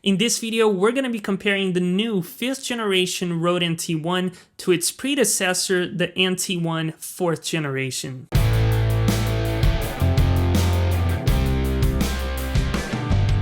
In this video, we're going to be comparing the new 5th generation Rode NT1 to its predecessor, the NT1 4th generation.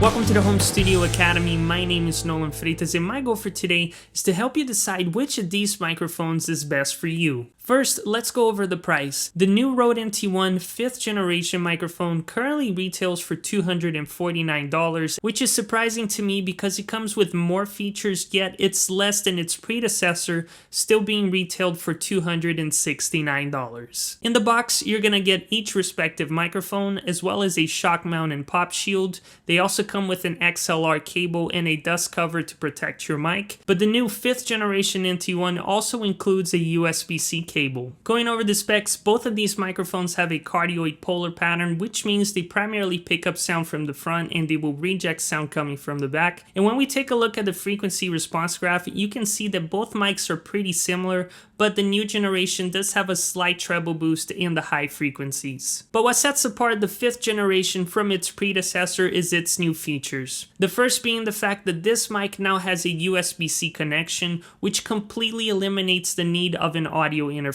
Welcome to the Home Studio Academy. My name is Nolan Freitas, and my goal for today is to help you decide which of these microphones is best for you. First, let's go over the price. The new Rode NT1 5th generation microphone currently retails for $249, which is surprising to me because it comes with more features, yet it's less than its predecessor, still being retailed for $269. In the box, you're gonna get each respective microphone, as well as a shock mount and pop shield. They also come with an XLR cable and a dust cover to protect your mic, but the new 5th generation NT1 also includes a USB-C cable. Going over the specs, both of these microphones have a cardioid polar pattern, which means they primarily pick up sound from the front and they will reject sound coming from the back. And when we take a look at the frequency response graph, you can see that both mics are pretty similar, but the new generation does have a slight treble boost in the high frequencies. But what sets apart the 5th generation from its predecessor is its new features. The first being the fact that this mic now has a USB-C connection, which completely eliminates the need of an audio interface.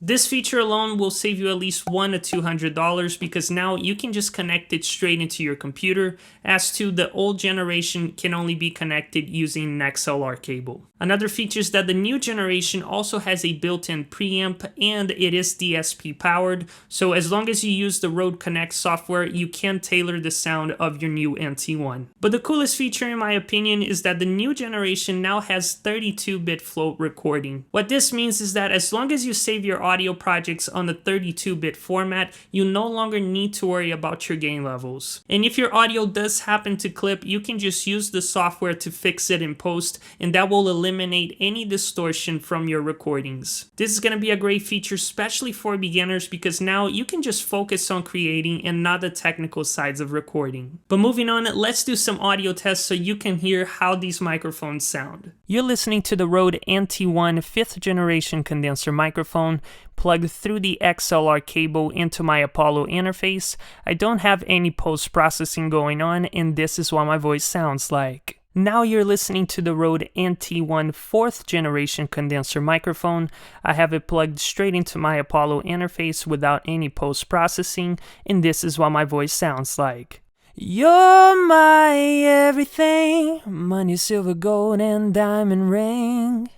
This feature alone will save you at least $100 to $200 because now you can just connect it straight into your computer, as to the old generation can only be connected using an XLR cable. Another feature is that the new generation also has a built-in preamp and it is DSP powered, so as long as you use the Rode Connect software, you can tailor the sound of your new NT1. But the coolest feature in my opinion is that the new generation now has 32-bit float recording. What this means is that as long as you save your audio projects on the 32-bit format, you no longer need to worry about your gain levels. And if your audio does happen to clip, you can just use the software to fix it in post, and that will eliminate any distortion from your recordings. This is going to be a great feature, especially for beginners, because now you can just focus on creating and not the technical sides of recording. But moving on, let's do some audio tests so you can hear how these microphones sound. You're listening to the Rode NT1 5th generation condenser microphone plugged through the XLR cable into my Apollo interface. I don't have any post-processing going on, and this is what my voice sounds like. Now you're listening to the Rode NT1 4th generation condenser microphone. I have it plugged straight into my Apollo interface without any post-processing, and this is what my voice sounds like. You're my everything, money, silver, gold, and diamond ring.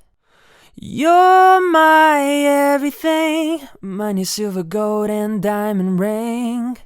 You're my everything, money, silver, gold, and diamond ring.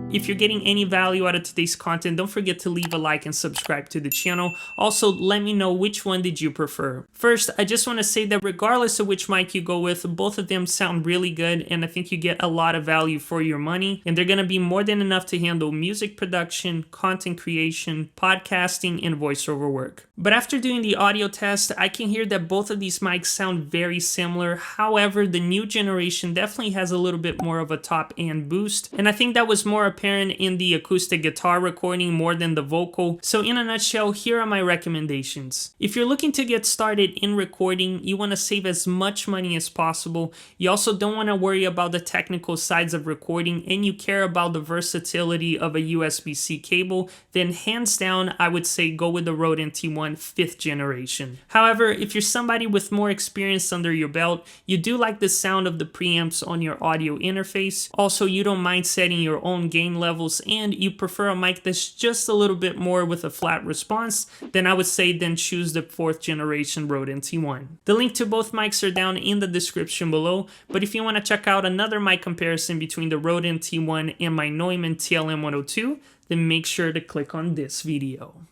If you're getting any value out of today's content, don't forget to leave a like and subscribe to the channel. Also, let me know which one did you prefer. First, I just want to say that regardless of which mic you go with, both of them sound really good, and I think you get a lot of value for your money, and they're going to be more than enough to handle music production, content creation, podcasting, and voiceover work. But after doing the audio test, I can hear that both of these mics sound very similar. However, the new generation definitely has a little bit more of a top-end boost, and I think that was more apparent in the acoustic guitar recording more than the vocal. So in a nutshell, here are my recommendations. If you're looking to get started in recording, you want to save as much money as possible. You also don't want to worry about the technical sides of recording, and you care about the versatility of a USB-C cable, then hands down, I would say go with the Rode NT1 5th generation. However, if you're somebody with more experience under your belt, you do like the sound of the preamps on your audio interface. Also, you don't mind setting your own gain levels, and you prefer a mic that's just a little bit more with a flat response, then I would say then choose the 4th generation Rode NT1. The link to both mics are down in the description below, but if you want to check out another mic comparison between the Rode NT1 and my Neumann TLM 102, then make sure to click on this video.